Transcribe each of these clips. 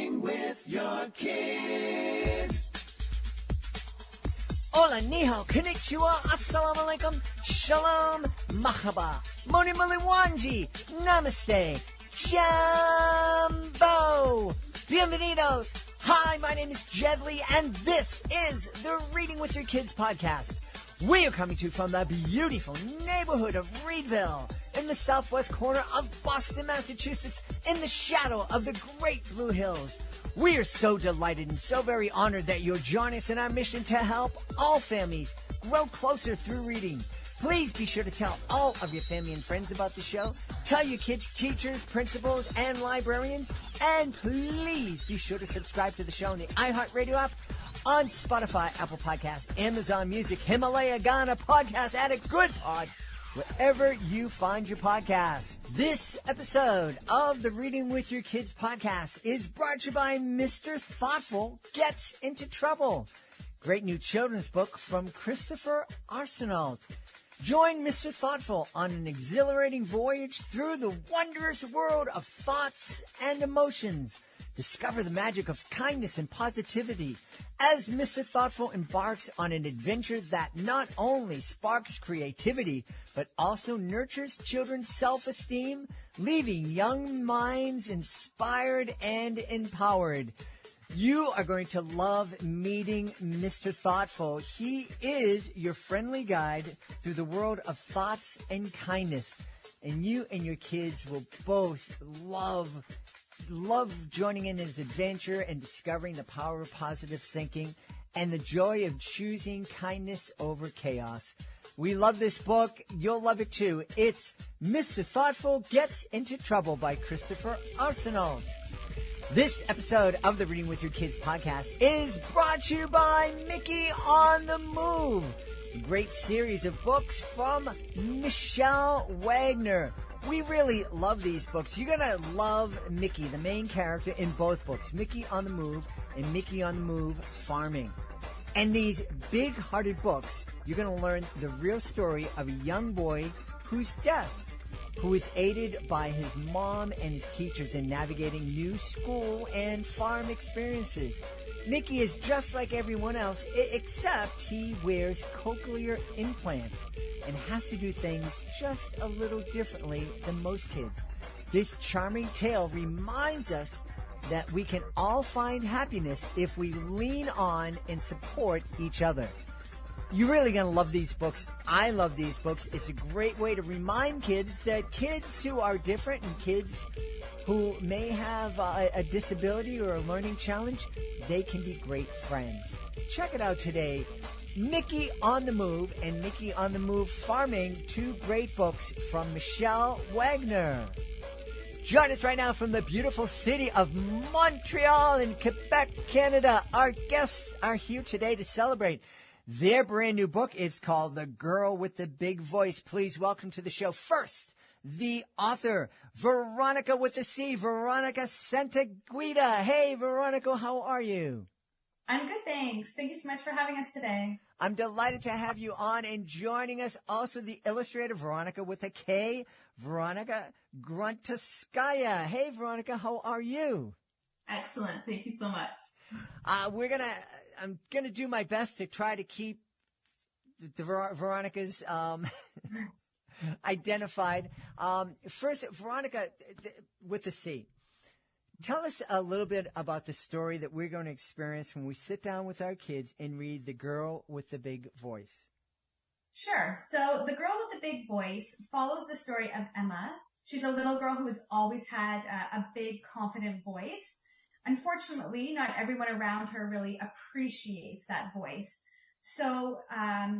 Reading with your kids. Hola, ni hao, konnichiwa, assalamu alaikum, shalom, mahaba, moni wanji, namaste, jambo, bienvenidos. Hi, my name is Jedley, and this is the Reading with Your Kids podcast. We are coming to you from the beautiful neighborhood of Reedville in the southwest corner of Boston, Massachusetts, in the shadow of the Great Blue Hills. We are so delighted and so very honored that you'll join us in our mission to help all families grow closer through reading. Please be sure to tell all of your family and friends about the show. Tell your kids, teachers, principals, and librarians. And please be sure to subscribe to the show on the iHeartRadio app, on Spotify, Apple Podcasts, Amazon Music, Himalaya, Ghana, Podcast Addict, Good Pod, wherever you find your podcast. This episode of the Reading with Your Kids podcast is brought to you by Mr. Thoughtful Gets Into Trouble. Great new children's book from Christopher Arsenault. Join Mr. Thoughtful on an exhilarating voyage through the wondrous world of thoughts and emotions. Discover the magic of kindness and positivity as Mr. Thoughtful embarks on an adventure that not only sparks creativity, but also nurtures children's self-esteem, leaving young minds inspired and empowered. You are going to love meeting Mr. Thoughtful. He is your friendly guide through the world of thoughts and kindness. And you and your kids will both love joining in his adventure and discovering the power of positive thinking and the joy of choosing kindness over chaos. We love this book. You'll love it too. It's Mr. Thoughtful Gets Into Trouble by Christopher Arsenault. This episode of the Reading with Your Kids podcast is brought to you by Mickey on the Move, a great series of books from Michelle Wagner. We really love these books. You're going to love Mickey, the main character in both books, Mickey on the Move and Mickey on the Move Farming. And these big-hearted books, you're going to learn the real story of a young boy who's deaf, who is aided by his mom and his teachers in navigating new school and farm experiences. Mickey is just like everyone else, except he wears cochlear implants and has to do things just a little differently than most kids. This charming tale reminds us that we can all find happiness if we lean on and support each other. You're really going to love these books. I love these books. It's a great way to remind kids that kids who are different and kids who may have a disability or a learning challenge, they can be great friends. Check it out today. Mickey on the Move and Mickey on the Move Farming, two great books from Michelle Wagner. Join us right now from the beautiful city of Montreal in Quebec, Canada. Our guests are here today to celebrate their brand new book. It's called The Girl with the Big Voice. Please welcome to the show first the author, Veronica with a C, Veronica Santaguida. Hey, Veronica, how are you? I'm good, thanks. Thank you so much for having us today. I'm delighted to have you on, and joining us also the illustrator, Veronica with a K, Veronika Gruntovskaya. Hey, Veronica, how are you? Excellent. Thank you so much. I'm gonna do my best to try to keep the Veronica's identified. First, Veronica with a C. Tell us a little bit about the story that we're going to experience when we sit down with our kids and read The Girl with the Big Voice. Sure. So The Girl with the Big Voice follows the story of Emma. She's a little girl who has always had a big, confident voice. Unfortunately, not everyone around her really appreciates that voice. So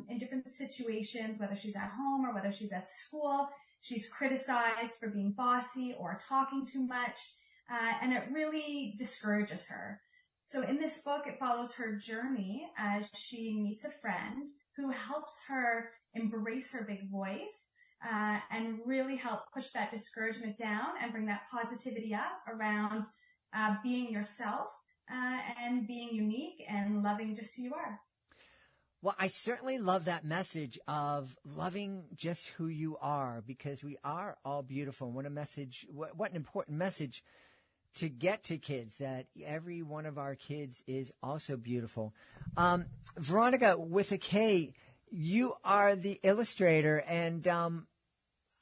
in different situations, whether she's at home or whether she's at school, she's criticized for being bossy or talking too much. And it really discourages her. So in this book, it follows her journey as she meets a friend who helps her embrace her big voice and really help push that discouragement down and bring that positivity up around being yourself and being unique and loving just who you are. Well, I certainly love that message of loving just who you are, because we are all beautiful. What an important message to get to kids, that every one of our kids is also beautiful. Veronica, with a K, you are the illustrator, and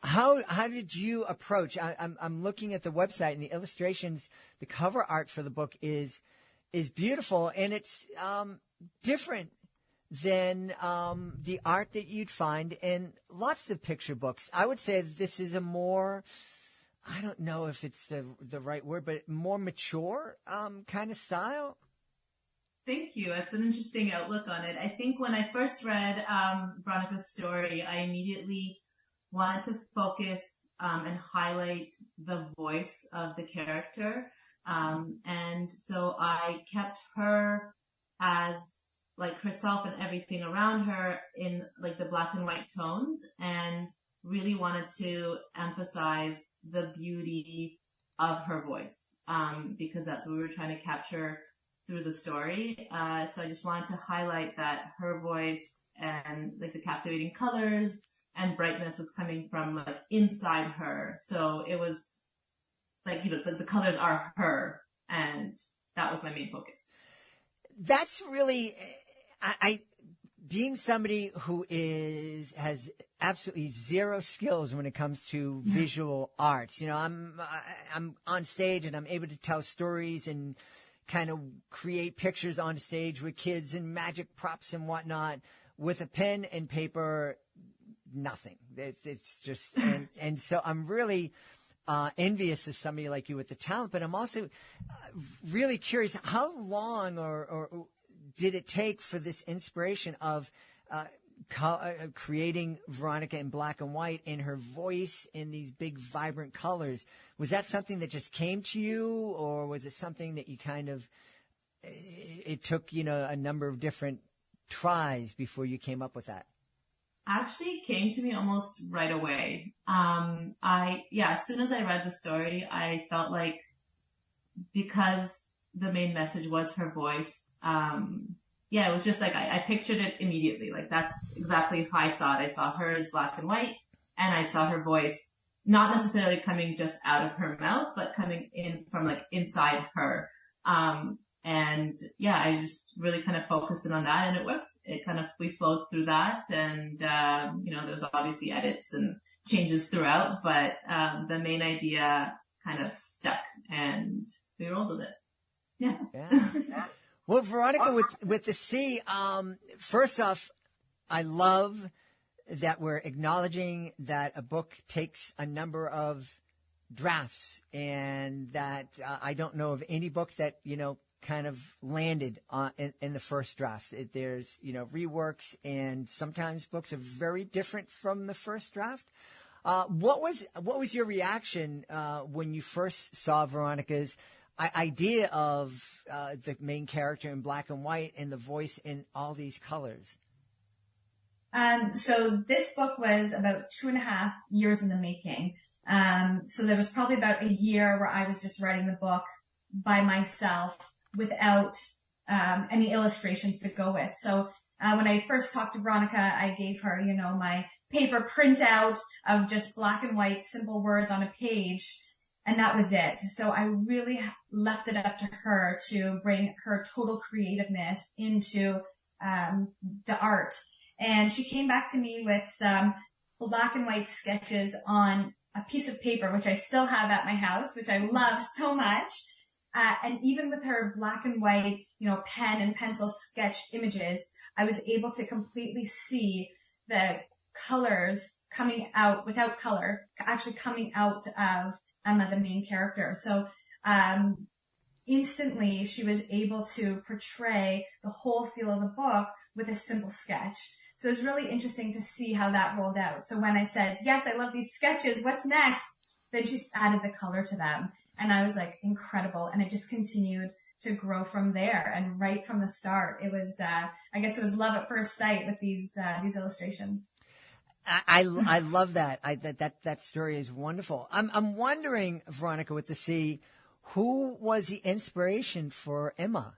how did you approach? I'm looking at the website, and the illustrations, the cover art for the book is beautiful, and it's different than the art that you'd find in lots of picture books. I would say this is a more, I don't know if it's the right word, but more mature kind of style. Thank you. That's an interesting outlook on it. I think when I first read Veronica's story, I immediately wanted to focus and highlight the voice of the character. And so I kept her as like herself and everything around her in like the black and white tones, and really wanted to emphasize the beauty of her voice, because that's what we were trying to capture through the story. So I just wanted to highlight that her voice and like the captivating colors and brightness was coming from like inside her. So it was like, you know, the colors are her, and that was my main focus. That's really, I being somebody who has absolutely zero skills when it comes to visual arts. You know, I'm on stage and I'm able to tell stories and kind of create pictures on stage with kids and magic props and whatnot. With a pen and paper, nothing. It's just, and so I'm really envious of somebody like you with the talent, but I'm also really curious, how long or did it take for this inspiration of creating Veronica in black and white and her voice in these big, vibrant colors? Was that something that just came to you, or was it something that you kind of, it took, you know, a number of different tries before you came up with that? Actually came to me almost right away. As soon as I read the story, I felt like because the main message was her voice, it was just like, I pictured it immediately. Like that's exactly how I saw it. I saw her as black and white, and I saw her voice not necessarily coming just out of her mouth, but coming in from like inside her. I just really kind of focused in on that, and it worked. We flowed through that, and, there's obviously edits and changes throughout, but, the main idea kind of stuck, and we rolled with it. Yeah. Well, Veronica, with the C, first off, I love that we're acknowledging that a book takes a number of drafts, and that I don't know of any book that, you know, kind of landed in the first draft. There's, you know, reworks, and sometimes books are very different from the first draft. What was your reaction when you first saw Veronica's idea of the main character in black and white and the voice in all these colors? So this book was about 2.5 years in the making. So there was probably about a year where I was just writing the book by myself without any illustrations to go with. So when I first talked to Veronica, I gave her, you know, my paper printout of just black and white simple words on a page, and that was it. So I really left it up to her to bring her total creativeness into the art. And she came back to me with some black and white sketches on a piece of paper, which I still have at my house, which I love so much. And even with her black and white, you know, pen and pencil sketched images, I was able to completely see the colors coming out without color, actually coming out of Emma, the main character. So, instantly she was able to portray the whole feel of the book with a simple sketch. So it was really interesting to see how that rolled out. So when I said, yes, I love these sketches, what's next? Then she added the color to them. And I was like, incredible. And it just continued to grow from there. And right from the start, it was, I guess it was love at first sight with these illustrations. I love that. That story is wonderful. I'm wondering, Veronica, with the C, who was the inspiration for Emma?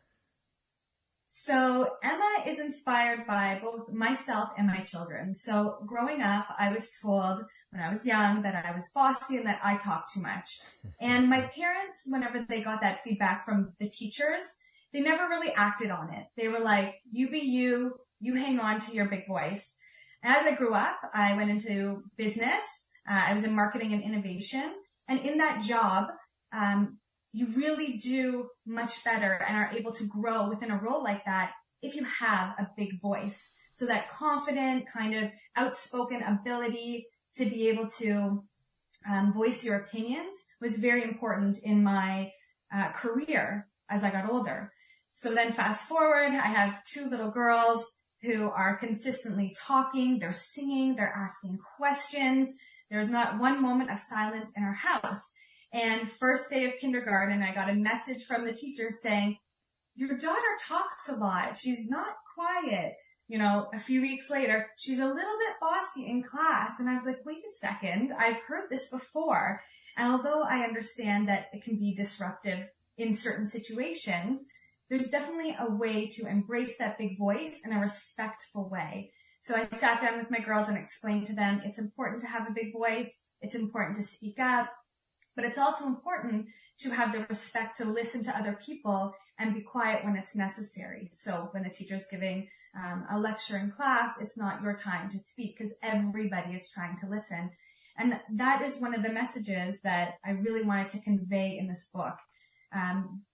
So Emma is inspired by both myself and my children. So growing up, I was told when I was young that I was bossy and that I talked too much. And my parents, whenever they got that feedback from the teachers, they never really acted on it. They were like, you be you, you hang on to your big voice. As I grew up, I went into business. I was in marketing and innovation. And in that job, you really do much better and are able to grow within a role like that if you have a big voice. So that confident, kind of outspoken ability to be able to voice your opinions was very important in my career as I got older. So then fast forward, I have 2 little girls who are consistently talking, they're singing, they're asking questions. There's not one moment of silence in our house. And first day of kindergarten, I got a message from the teacher saying, your daughter talks a lot. She's not quiet. You know, a few weeks later, she's a little bit bossy in class. And I was like, wait a second, I've heard this before. And although I understand that it can be disruptive in certain situations, there's definitely a way to embrace that big voice in a respectful way. So I sat down with my girls and explained to them, it's important to have a big voice. It's important to speak up. But it's also important to have the respect to listen to other people and be quiet when it's necessary. So when the teacher's giving a lecture in class, it's not your time to speak because everybody is trying to listen. And that is one of the messages that I really wanted to convey in this book.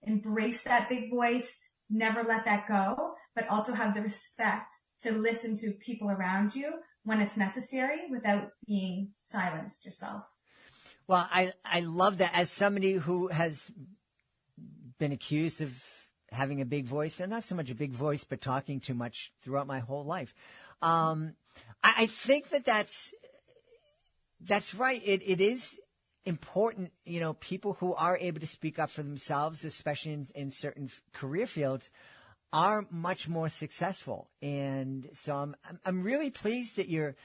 Embrace that big voice, never let that go, but also have the respect to listen to people around you when it's necessary without being silenced yourself. Well, I love that. As somebody who has been accused of having a big voice, and not so much a big voice, but talking too much throughout my whole life, I think that's right. It is important, you know, people who are able to speak up for themselves, especially in certain career fields, are much more successful. And so I'm really pleased that your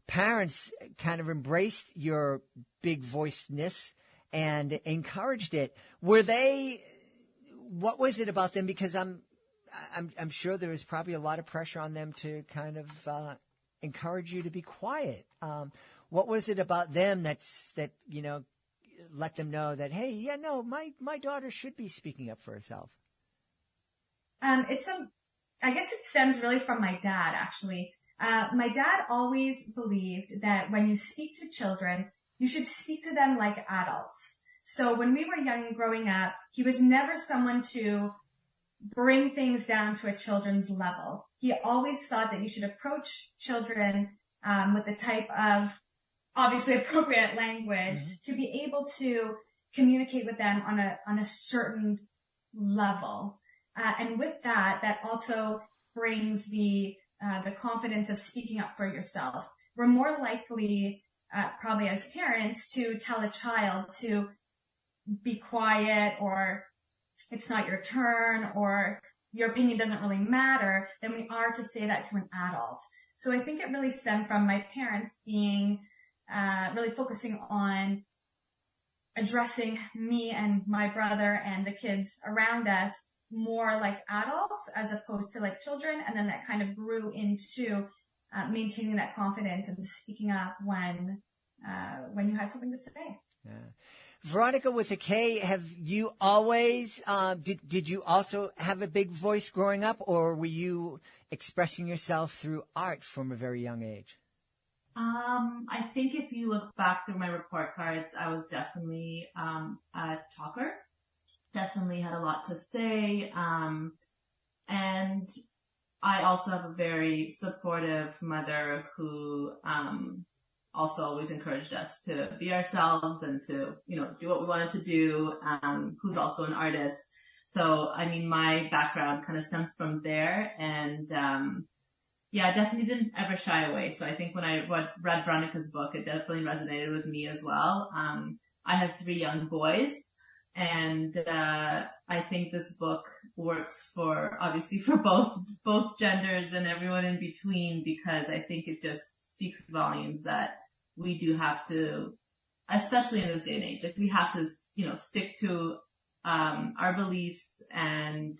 parents kind of embraced your big voicedness and encouraged it. What was it about them? Because I'm sure there was probably a lot of pressure on them to kind of encourage you to be quiet. What was it about them that you know, let them know that, hey, yeah, no, my daughter should be speaking up for herself? I guess it stems really from my dad, actually. My dad always believed that when you speak to children, you should speak to them like adults. So when we were young growing up, he was never someone to bring things down to a children's level. He always thought that you should approach children with the type of obviously appropriate language to be able to communicate with them on a certain level. And with that also brings the confidence of speaking up for yourself. We're more likely, probably as parents, to tell a child to be quiet, or it's not your turn, or your opinion doesn't really matter, than we are to say that to an adult. So I think it really stemmed from my parents being really focusing on addressing me and my brother and the kids around us more like adults as opposed to like children. And then that kind of grew into maintaining that confidence and speaking up when you had something to say. Yeah. Veronica with a K, have you always, did you also have a big voice growing up, or were you expressing yourself through art from a very young age? I think if you look back through my report cards, I was definitely a talker. Definitely had a lot to say. And I also have a very supportive mother who also always encouraged us to be ourselves and to, you know, do what we wanted to do, who's also an artist. So, I mean, my background kind of stems from there. And yeah, I definitely didn't ever shy away. So I think when I read Veronica's book, it definitely resonated with me as well. I have 3 young boys. And I think this book works obviously for both genders and everyone in between, because I think it just speaks volumes that we do have to, especially in this day and age, like we have to, you know, stick to our beliefs and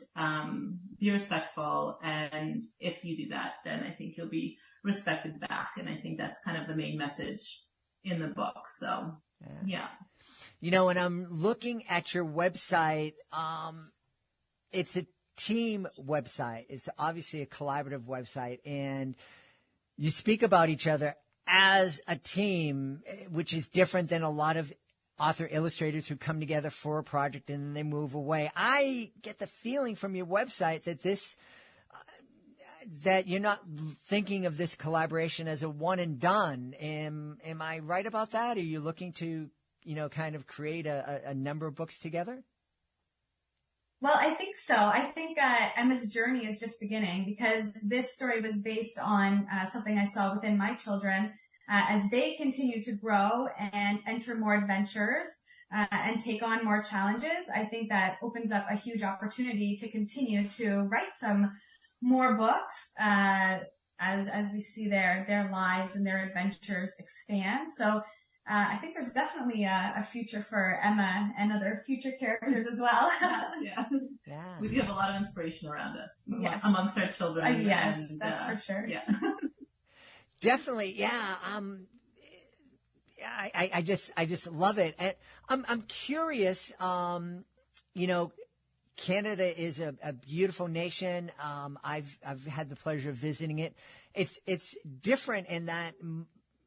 be respectful. And if you do that, then I think you'll be respected back. And I think that's kind of the main message in the book. So, yeah. You know, when I'm looking at your website, it's a team website. It's obviously a collaborative website, and you speak about each other as a team, which is different than a lot of author illustrators who come together for a project and then they move away. I get the feeling from your website that that you're not thinking of this collaboration as a one and done. Am I right about that? Are you looking to, kind of create a number of books together? Well, I think so. I think Emma's journey is just beginning, because this story was based on something I saw within my children as they continue to grow and enter more adventures and take on more challenges. I think that opens up a huge opportunity to continue to write some more books as we see their lives and their adventures expand. So I think there's definitely a future for Emma and other future characters as well. Yeah. We do have a lot of inspiration around us, yes, amongst our children. Yes, and, that's for sure. Yeah. Definitely, yeah. I just love it, and I'm curious. Canada is a beautiful nation. I've had the pleasure of visiting it. It's different in that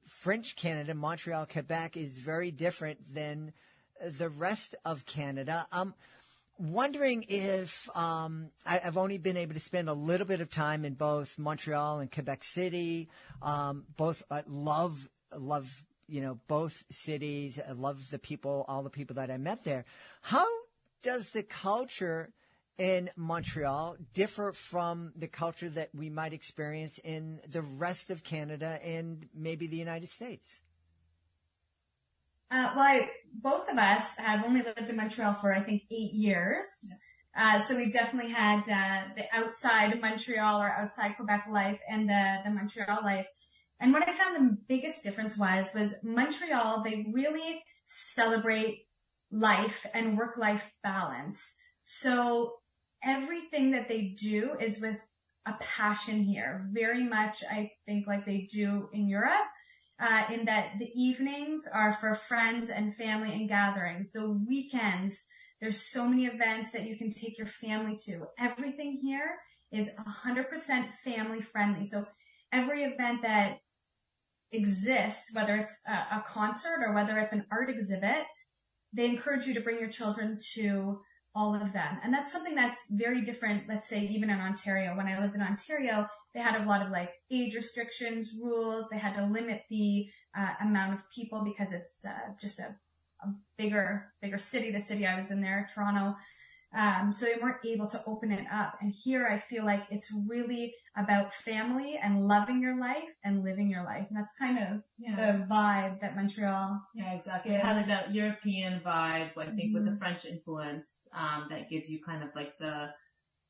French Canada, Montreal, Quebec, is very different than the rest of Canada. I'm wondering if I've only been able to spend a little bit of time in both Montreal and Quebec City. Both love both cities. I love the people, all the people that I met there. How does the culture in Montreal differ from the culture that we might experience in the rest of Canada and maybe the United States? Both of us have only lived in Montreal for, I think, 8 years. So we've definitely had the outside Montreal or outside Quebec life and the Montreal life. And what I found the biggest difference was Montreal, they really celebrate life and work-life balance. So everything that they do is with a passion here, very much, I think, like they do in Europe, in that the evenings are for friends and family and gatherings. The weekends, there's so many events that you can take your family to. Everything here is 100% family friendly. So every event that exists, whether it's a concert or whether it's an art exhibit, they encourage you to bring your children to all of them. And that's something that's very different, let's say, even in Ontario. When I lived in Ontario, they had a lot of age restrictions, rules. They had to limit the amount of people because it's just a bigger city, the city I was in there, Toronto. So they weren't able to open it up. And here I feel like it's really about family and loving your life and living your life. And that's kind of the vibe that Montreal. Yeah, exactly. It has that European vibe, I think, with the French influence, that gives you kind of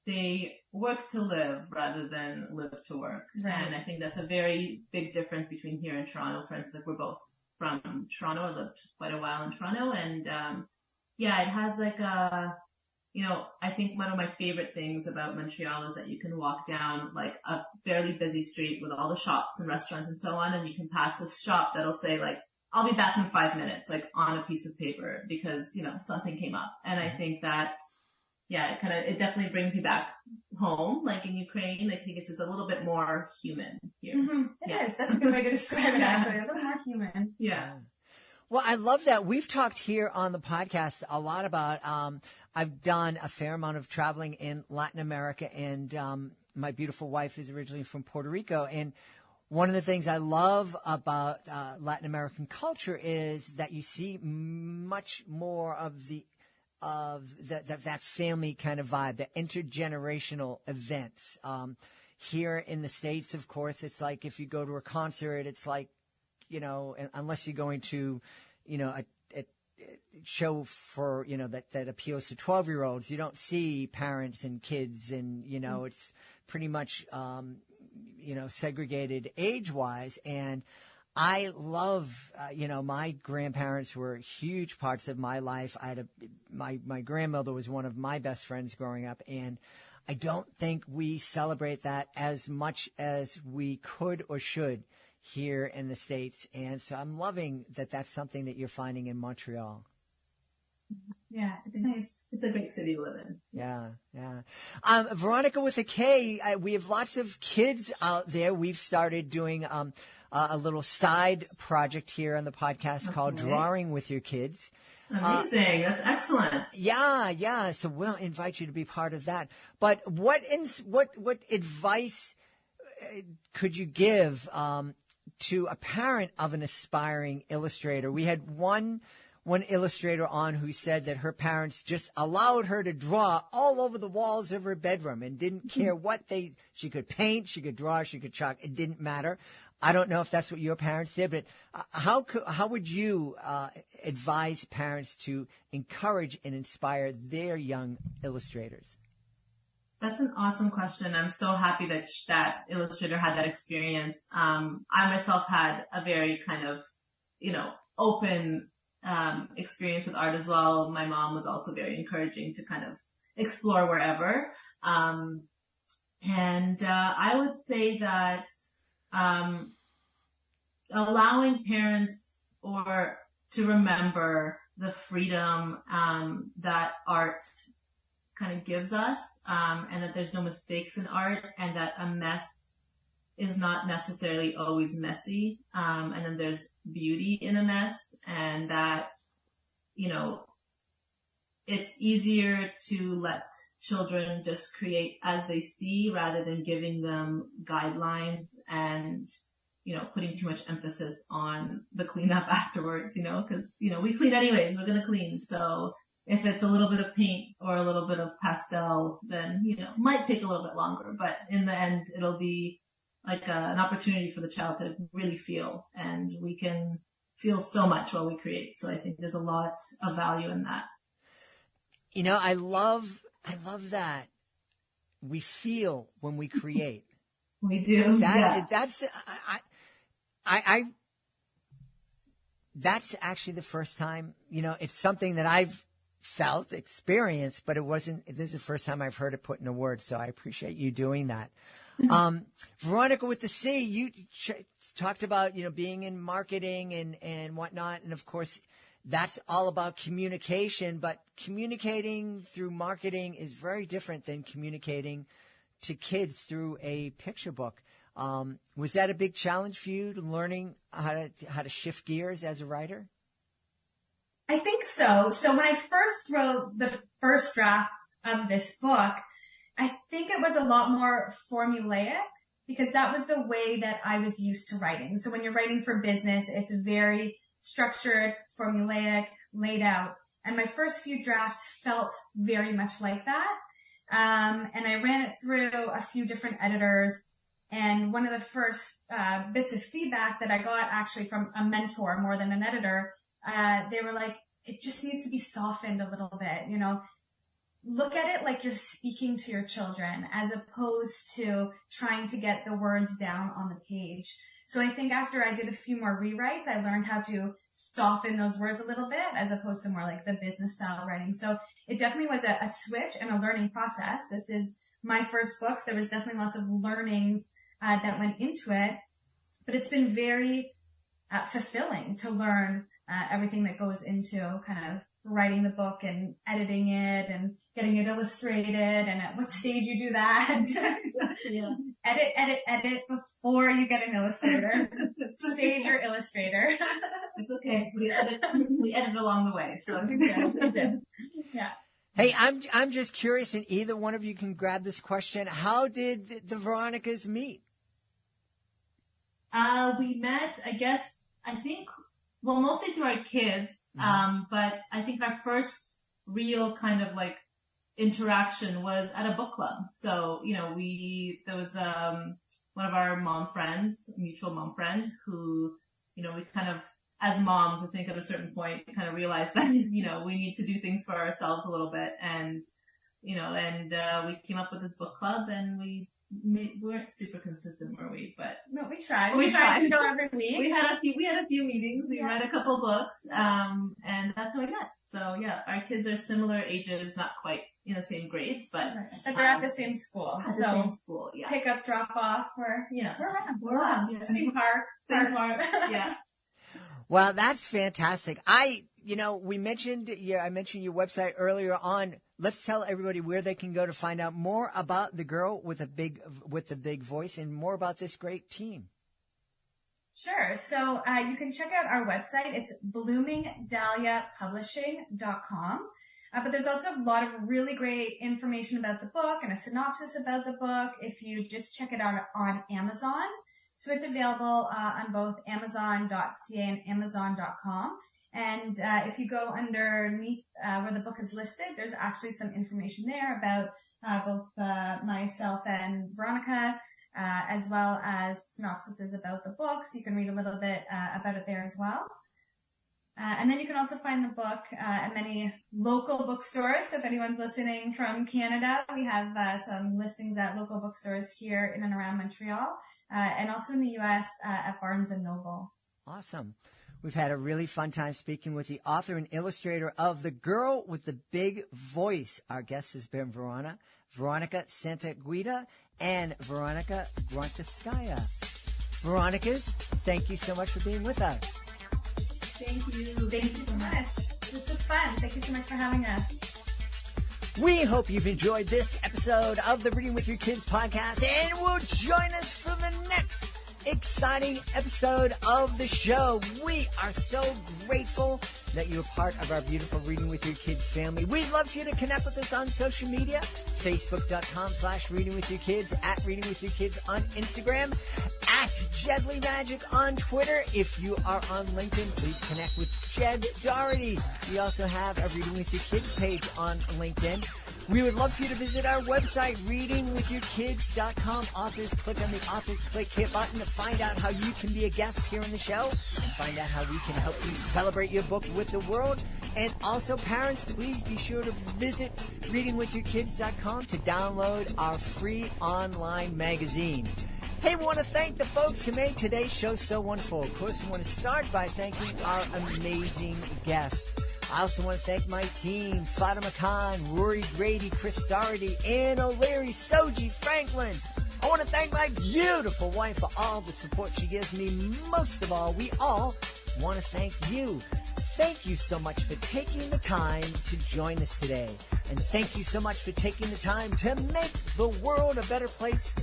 they work to live rather than live to work. Right. And I think that's a very big difference between here and Toronto. For instance, we're both from Toronto. I lived quite a while in Toronto, and it has I think one of my favorite things about Montreal is that you can walk down a fairly busy street with all the shops and restaurants and so on, and you can pass this shop that'll say I'll be back in 5 minutes, on a piece of paper because, something came up. And I think that, it definitely brings you back home, in Ukraine. I think it's just a little bit more human here. Mm-hmm. It is. That's a good way to describe it, actually. A little more human. Yeah. Well, I love that. We've talked here on the podcast a lot about, I've done a fair amount of traveling in Latin America, and my beautiful wife is originally from Puerto Rico. And one of the things I love about Latin American culture is that you see much more of that family kind of vibe, the intergenerational events. Here in the States, of course, it's like if you go to a concert, it's like, unless you're going to, a show for, that appeals to 12-year-olds, you don't see parents and kids, and, it's pretty much, segregated age-wise. And I love, my grandparents were huge parts of my life. My grandmother was one of my best friends growing up, and I don't think we celebrate that as much as we could or should here in the States. And so I'm loving that that's something that you're finding in Montreal. Yeah, it's nice. It's a great city to live in. Yeah. Veronica with a K, we have lots of kids out there. We've started doing a little side project here on the podcast called Drawing with Your Kids. Amazing. That's excellent. Yeah. So we'll invite you to be part of that. But what advice could you give to a parent of an aspiring illustrator? We had one illustrator on who said that her parents just allowed her to draw all over the walls of her bedroom and didn't care she could paint, she could draw, she could chalk. It didn't matter. I don't know if that's what your parents did, but how would you advise parents to encourage and inspire their young illustrators? That's an awesome question. I'm so happy that that illustrator had that experience. I myself had a very kind of, open experience with art as well. My mom was also very encouraging to kind of explore wherever. I would say that allowing parents to remember the freedom that art kind of gives us, and that there's no mistakes in art, and that a mess is not necessarily always messy, and then there's beauty in a mess, and that, it's easier to let children just create as they see rather than giving them guidelines and, putting too much emphasis on the cleanup afterwards, because, we clean anyways, we're going to clean. So if it's a little bit of paint or a little bit of pastel, then, might take a little bit longer, but in the end, it'll be like an opportunity for the child to really feel, and we can feel so much while we create. So I think there's a lot of value in that. I love that we feel when we create. We do. That's actually the first time, it's something that I've experienced, but this is the first time I've heard it put into words. So I appreciate you doing that. Veronica with the C, you talked about, being in marketing and whatnot. And of course, that's all about communication, but communicating through marketing is very different than communicating to kids through a picture book. Was that a big challenge for you, learning how to shift gears as a writer? I think so. So when I first wrote the first draft of this book, I think it was a lot more formulaic because that was the way that I was used to writing. So when you're writing for business, it's very structured, formulaic, laid out. And my first few drafts felt very much like that. And I ran it through a few different editors. And one of the first bits of feedback that I got actually from a mentor more than an editor, they were like, it just needs to be softened a little bit, Look at it like you're speaking to your children as opposed to trying to get the words down on the page. So I think after I did a few more rewrites, I learned how to soften those words a little bit as opposed to more like the business style writing. So it definitely was a switch and a learning process. This is my first book. So there was definitely lots of learnings that went into it, but it's been very fulfilling to learn everything that goes into kind of writing the book and editing it and getting it illustrated and at what stage you do that. Yeah. Edit before you get an illustrator. Save your illustrator. It's okay. We edit along the way. So it's good. Yeah. Hey, I'm just curious, and either one of you can grab this question. How did the Veronicas meet? We met, mostly through our kids. But I think our first real kind of like interaction was at a book club. So, there was, one of our mom friends, a mutual mom friend who, we kind of, as moms, I think at a certain point kind of realized that, we need to do things for ourselves a little bit. And, we came up with this book club and we weren't super consistent, were we? But No, we tried. We We tried to tried. go every week. we had a few meetings. We read a couple books, and that's how we met. So yeah, our kids are similar ages, not quite in the same grades, but But they're at the same school. at the same school. Yeah, Pick up, drop off. We're around. We're around, yeah. Same park. same parks. parks. Yeah. Well, that's fantastic. I mentioned your website earlier on. Let's tell everybody where they can go to find out more about the girl with the big voice and more about this great team. Sure. So you can check out our website. It's bloomingdahliapublishing.com. But there's also a lot of really great information about the book and a synopsis about the book if you just check it out on Amazon. So it's available on both Amazon.ca and Amazon.com. And if you go underneath where the book is listed, there's actually some information there about both myself and Veronica, as well as synopsises about the book. So you can read a little bit about it there as well. And then you can also find the book at many local bookstores. So if anyone's listening from Canada, we have some listings at local bookstores here in and around Montreal, and also in the U.S. At Barnes & Noble. Awesome. We've had a really fun time speaking with the author and illustrator of The Girl with the Big Voice. Our guest has been Veronica Santaguida and Veronika Gruntovskaya. Veronikas, thank you so much for being with us. Thank you. Thank you so much. This was fun. Thank you so much for having us. We hope you've enjoyed this episode of the Reading with Your Kids podcast and will join us for the next exciting episode of the show. We are so grateful that you're part of our beautiful Reading with Your Kids family. We'd love for you to connect with us on social media, facebook.com/readingwithyourkids, at Reading with Your Kids on Instagram, at Jedley Magic on Twitter. If you are on LinkedIn, please connect with Jed Doherty. We also have a Reading with Your Kids page on LinkedIn. We would love for you to visit our website, readingwithyourkids.com. Authors, click on the Authors Click Here button to find out how you can be a guest here on the show and find out how we can help you celebrate your book with the world. And also, parents, please be sure to visit readingwithyourkids.com to download our free online magazine. Hey, we want to thank the folks who made today's show so wonderful. Of course, we want to start by thanking our amazing guest. I also want to thank my team, Fatima Khan, Rory Grady, Chris Doherty, Ann O'Leary, Soji Franklin. I want to thank my beautiful wife for all the support she gives me. Most of all, we all want to thank you. Thank you so much for taking the time to join us today. And thank you so much for taking the time to make the world a better place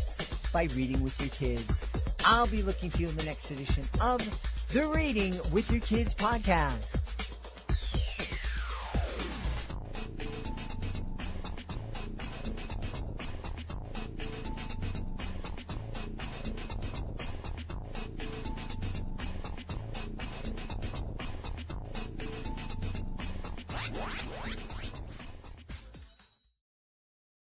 by reading with your kids. I'll be looking for you in the next edition of the Reading with Your Kids podcast.